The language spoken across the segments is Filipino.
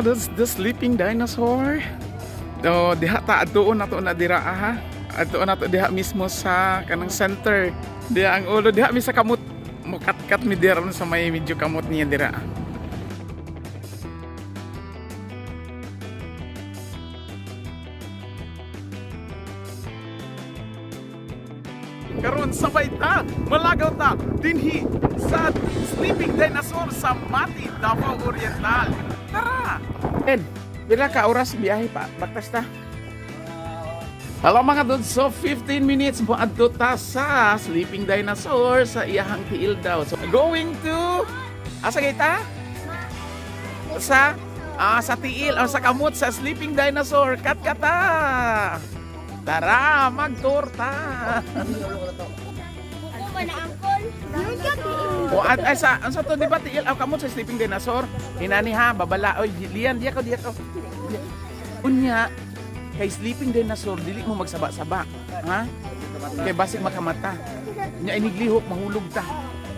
that's the sleeping dinosaur. Do diha ta adtuon nato na dira ha. Adtuon nato diha mismo sa kanang center. Diha ang ulo diha mi sa kamot. Mukat-kat mi dira sa may medyo kamot niya dira. Karon sabay ta, malagaw ta dinhi sa sleeping dinosaur sa Mati, Davao Oriental. Tara! Ed, bila ka oras biyahe pa, baktas ta. Hello mga dudes, so 15 minutes mo adto ta sa sleeping dinosaur sa iyahang tiil daw. So going to asa kita? Sa tiil o sa kamot sa sleeping dinosaur. Kat-kata! Tara, magtorta. Ako ba na angkol? O ay sa to di ba tiil aw kamot sa sleeping dinosaur? Inani ha, babala oy lian diya ko. Unya kay sleeping dinosaur dili mo magsaba-saba, ha? Kay basig makamata. Nya iniglihok mahulog ta.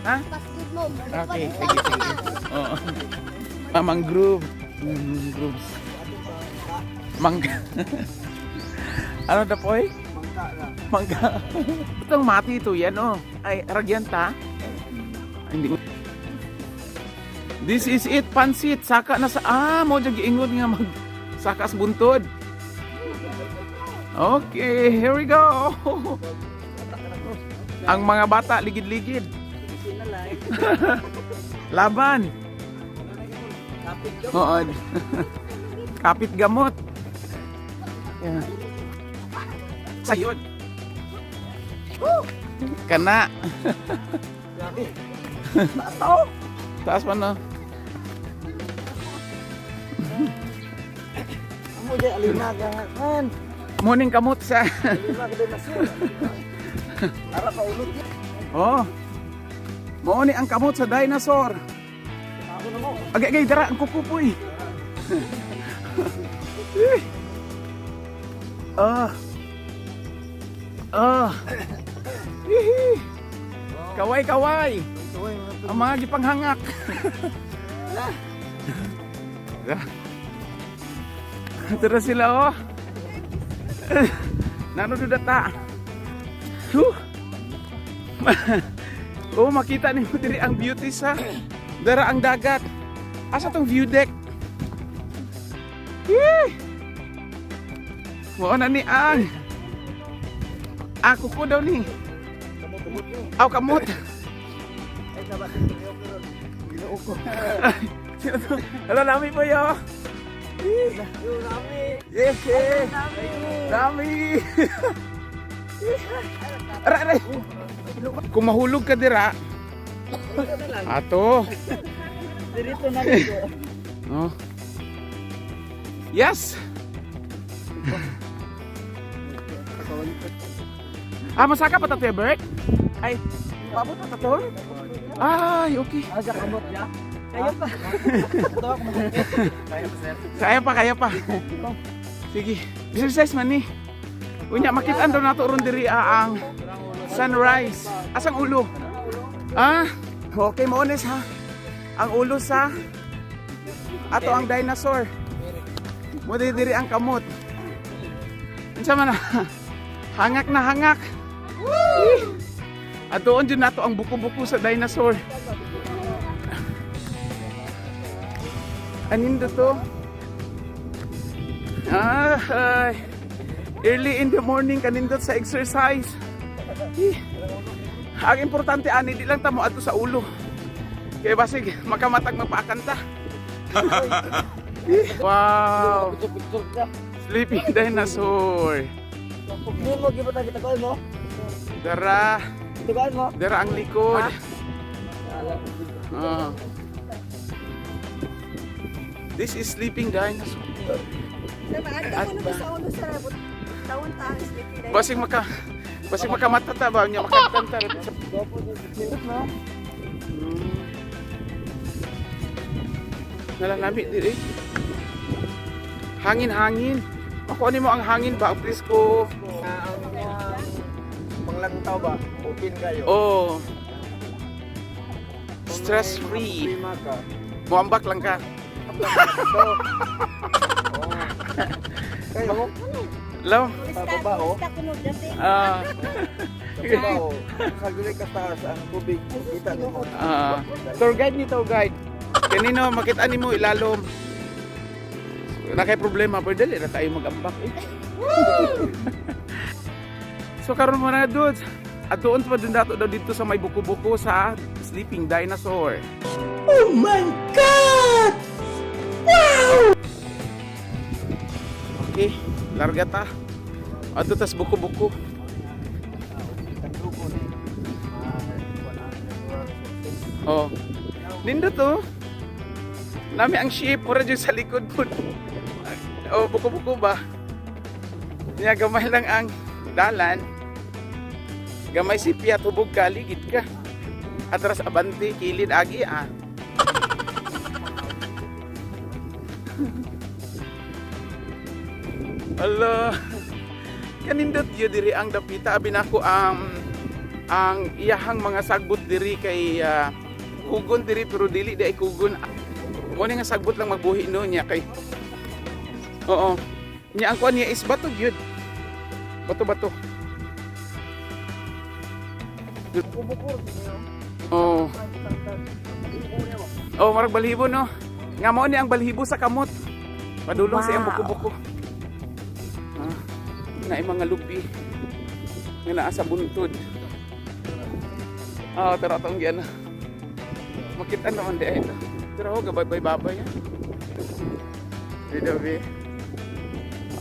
Ha? Okay, sige. Oo. Mangrove. Mangroves. Ano na po eh? Mangga. Itong Mati ito yan oh. Ay, ragyanta. Hindi. This is it, pansit. Saka na sa... mo dyan giingon nga mag... Saka sa buntod. Okay, here we go. Ang mga bata, ligid-ligid. Laban. Oo. Kapit gamot. Yeah. Sayod. Kana. Taas pa na. Amo di alinaga kan. Morning kamot sa. Alinaga din masur. Ara pa ulot. Oh. Mo ni ang kamot sa dinosaur. Ako na mo. Agay dara ang kukupoy. Kaway. Ang mga gipanghangak. Tara sila oh. Nanodudata. Oh, makita ni mo diri ang beauty sa dara ang dagat. Asa tong view deck? Mo na ni ang. Ako ko daw ni. Aw kamot. Ay sabatin ko pero ginoo ko. Hello nami po yo. Yo rami. Yes. Nami. Ara. Kung mahulog ka dira. Ato. Dirito na dito. Oh. Yes. Masaka pa tayo, Bert? Ay, pabot pa tayo? Ay, okay. Asa kamot ya? Kaya pa. Kaya pa. Sige. Exercise man ni. Unya makitaan daw nato ron diri ang sunrise. Asang ulo? Okay, moones ha. Ang ulo sa ato ang dinosaur. Mo diri ang kamot. Unsa man na? Hangak na hangak. At doon dyan nato ang buko-buko sa dinosaur. Anin to? Early in the morning kanindot sa exercise. Ang importante ani di lang ta mo adto sa ulo. Kaya basig makamatag magpaakanta. Wow. Sleeping dinosaur. Hindi mo gibot kita ko mo. Dara. Tugaan mo. Dara ang likod. This is sleeping dinosaur. Basig makamata ba niya makakanta rin. Nalalami diri. Hangin. Ako mo ang hangin ba ang presko? Panglantaw ba? Open kayo. Stress free. Muambak lang ka. Ito. Oh. Kayo, Lo. pababaho. Ah, Pababaho. Kagulay ka taas ang tubig. Kita mo. tour guide ni tour guide. Kanino makita nimo ilalom. Na kay problema pero dali ra tayo mag-ambak eh. So karon mo na dudes. At doon pa din dato daw dito sa may buko-buko sa Sleeping Dinosaur. Oh my God! Wow! Okay, larga ta. Ato tas buko-buko. Oh. Nindot to. Nami ang ship pura dyan sa likod po. Oh, buko-buko ba? Niya gamay lang ang dalan. Gamay si Pia tubog ka, ligid ka. Atras abante, kilid agi ah. Ala. Kanindot yun diri ang dapita abi nako ang iyahang mga sagbot diri kay kugon diri pero dili di ay kugon. Mo nga sagbot lang magbuhi no niya kay. Oo. Niya ang kuan niya is bato gyud. Bato-bato. Oh. Oh, marag balhibo no. Nga mao ni ang balhibo sa kamot. Padulong sa iyang buko-buko. Na mga lupi nga naa sa buntod. Tara tong gian. Makita naman di ay. Tara ho gabay-babay. Didabi.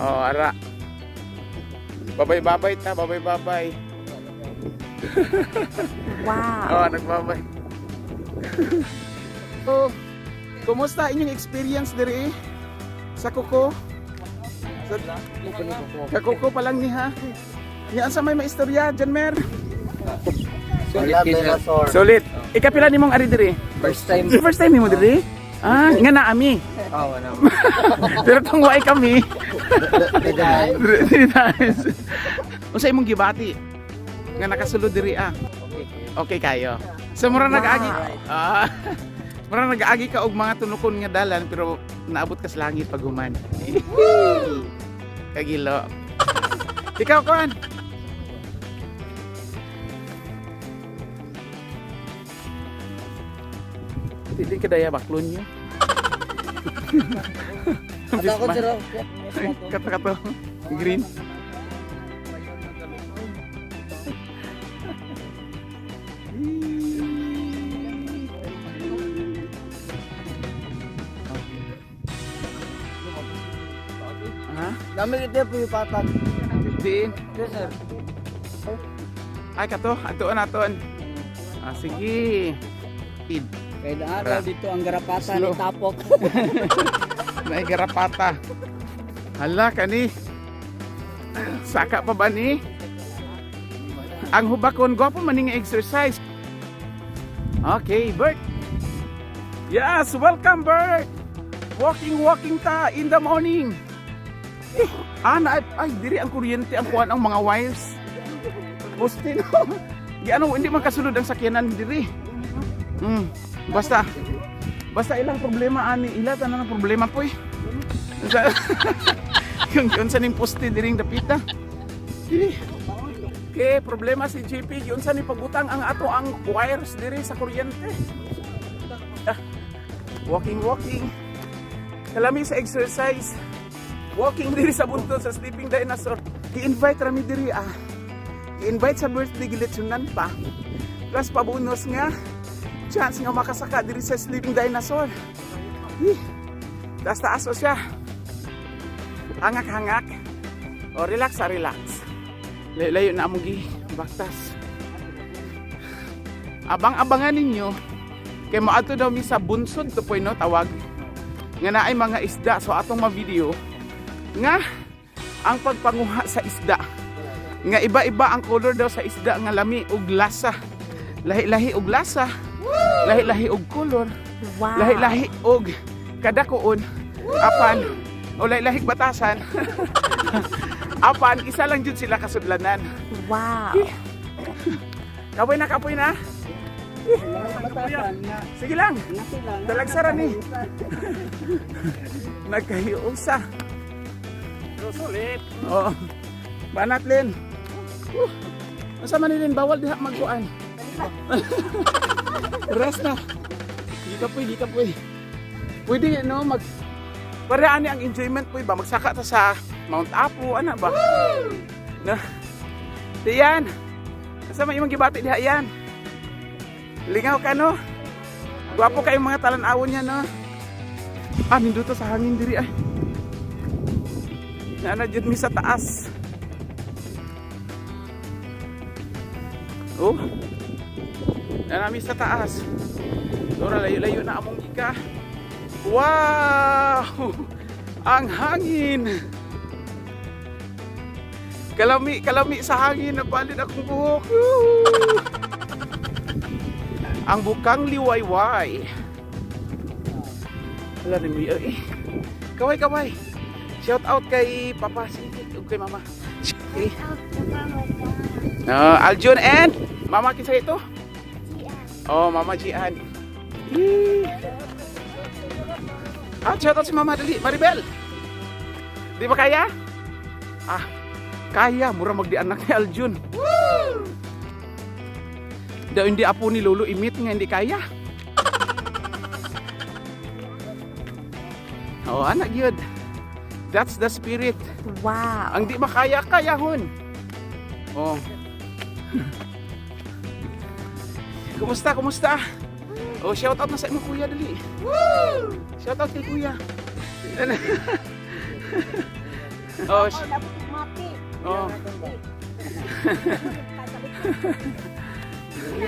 Ara. Babay-babay ta, babay-babay. Wow! Nagbabay. So, kumusta inyong experience diri sa kuko? Kakuko pa lang ni ha. Yan sa may maistorya, Janmer. Sulit dinosaur. Sulit. Ikapila nimong ari diri? First time. First time nimo diri? Nga na ami. Oh, ano. Pero tong way kami. Unsa imong gibati? Nga nakasulod diri Okay kayo. So mura nag-agi. Mura nag-agi ka og mga tunukon nga dalan pero naabot ka sa langit pag human. Kagilo. Ikaw kuan. Hindi ka daya baklon niyo. Takot sir. Kata-kata green. Ha? Namin ito po yung patak. Diin. Yes sir. Ay kato, atuon. Sige. Tid. Kaya naaraw dito ang garapatan Slow. ni Tapok. Naigarapata. Hala kani. Saka pa ba ni? Ang hubakon gwapo man nga exercise. Okay, Bert. Yes, welcome Bert. Walking ta in the morning. Ay, diri ang kuryente ang kuan ang mga wires. Poste no. Di hindi man kasulod ang sakyanan diri. Basta ilang problema ani, ila tanan ang problema po eh. Yung sa ning poste diring dapita. Diri. Okay, problema si JP, yun sa ni pagutang ang ato ang wires diri sa kuryente. Walking. Kalami sa exercise. Walking diri sa buntod sa Sleeping Dinosaur. I-invite rami diri I-invite sa birthday giletsunan pa. Plus pabonus nga chance nga makasaka diri sa Sleeping Dinosaur. Taas o siya. Hangak. O relax. Layo na among baktas. Abang-abangan ninyo kay moadto daw mi sa bunsod to no tawag. Nga naay mga isda so atong ma-video nga ang pagpanguha sa isda nga iba-iba ang color daw sa isda nga lami ug lasa, lahi-lahi og lasa, lahi-lahi og color, Wow! lahi-lahi og kadakuon, apan o lahi-lahi batasan. Apan isa lang jud sila kasudlanan. Wow! Kapoy na. Batasan nga. Sige lang. Nasilang. Dalagsara ni. Nagkahiusa. Sulit. Oo. Banat Lin. Asa man nilin bawal diha magkuan. Rest na. Di ka poy. Pwede no mag para ani ang enjoyment poy ba magsaka ta sa Mount Apo ana ba? Na. Diyan. Asa man imong gibati diha yan? Lingaw ka no? Gwapo kayong mga talan-awon niya no? Ah, ninduto sa hangin diri ay. Na jud mi sa taas. Oh. Nanami sa taas. Dora layo-layo na among ika. Wow! Ang hangin. Kalami sa hangin nabalid akong buhok. Ang bukang liwayway. Wala rin mo eh. Kaway. Shout out kay Papa Sigit ug kay Mama. Okay. Aljun and Mama kinsa ito? Oh, Mama Jian. Shout out si Mama dali, Maribel. Di ba kaya? Ah, kaya mura magdi anak ni Aljun. Daw hindi apo ni Lolo imit nga hindi kaya. Oh, anak gyud. That's the spirit. Wow. Ang di makaya kayahon. Oh. Kumusta? Oh, shout out na sa imong kuya dali. Woo! Shout out kay kuya. Oh. Oh.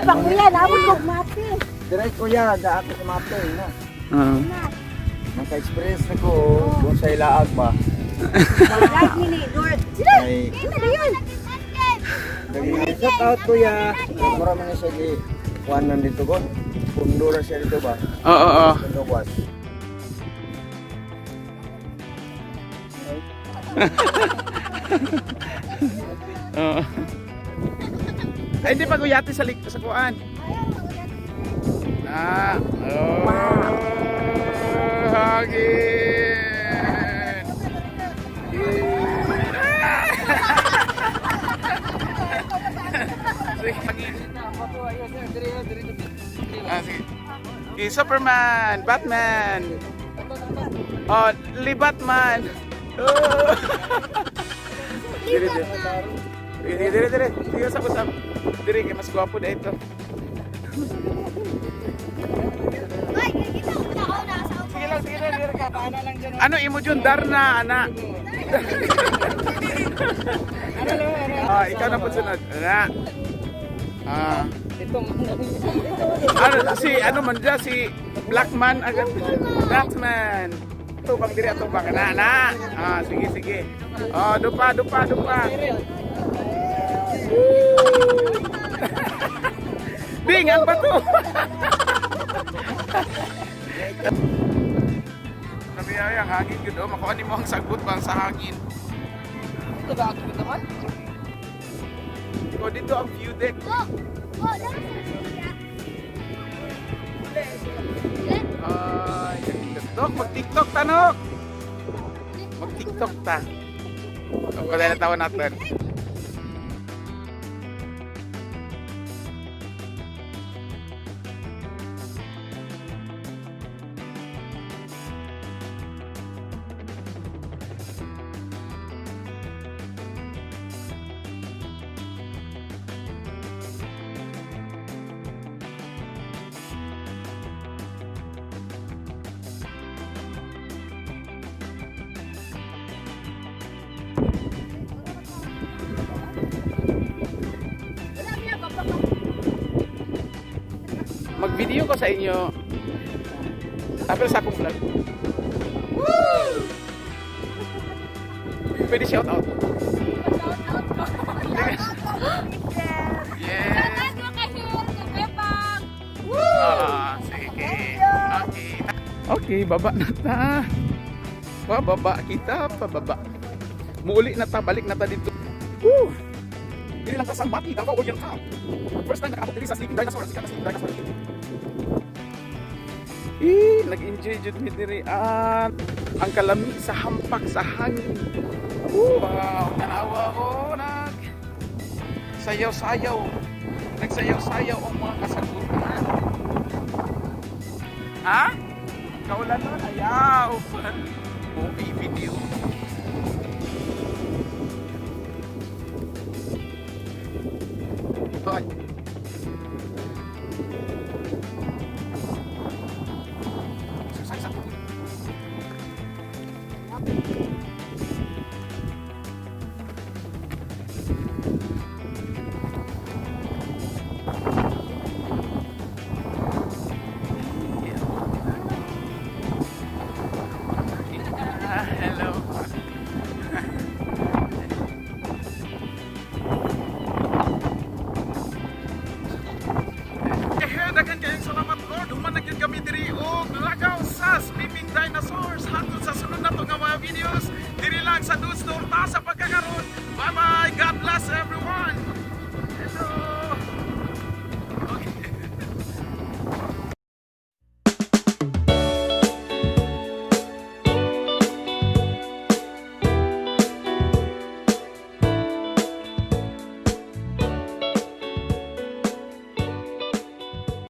Bang kuya, dapat magmati. Direct kuya, da ako sa mape, no? Naka-experience na ko kung sa ilaag ba. Right ni Lord. Sila. Ay, Ano na yun? shout out kuya. Marami na siya di kuhan nandito ko. Pundura siya dito ba? Oo. Pundura. Oo. Ay, hindi pa guyati sa kuan. Oh. Hangin. Sige, Superman, Batman. Oh, Libatman. Oh. Dire. Sige, usap. Dire, kaya mas gwapo na ito. Sige lang, dire ka. Ano imo dyan, Darna, anak? Ikaw na po sunod. Anak. Ano man dyan, si Blackman agad. Blackman. Tubang diri atong bang na. Sige. Oh, dupa. Ding ang bato. Sabi ay ang hangin gud oh, makuha nimo ang sagot bang sa hangin. Ito ba ako naman? Oh, dito ang view deck. Ay, TikTok, mag-TikTok tanok. Mag-TikTok ta. Ako na tawa natin. Mag-video ko sa inyo. Tapos sa akong vlog. Pwede shout out. Yeah. Sige. Okay, baba na ta. Baba kita, pababa. Muuli na ta, balik na ta dito. Dili lang kasang mati, Davao o Yerta. First time nakaabot diri sa sleeping dinosaur, sikat na sleeping dinosaur. Nag-enjoy jud mi diri ang kalamig sa hampak sa hangin. Wow, tanawa ko sayaw-sayaw. Nagsayaw-sayaw ang mga kasagutan. Ha? Kaulan nun? Ayaw. Movie video. Hoy. Sa. Hello. Daghan kayong salamat Lord. Humanag yun kami diri og lagaw sa Sleeping Dinosaurs. Hangtod sa sunod na to nga mga videos. Diri lang sa Dudes Torta sa pagkaka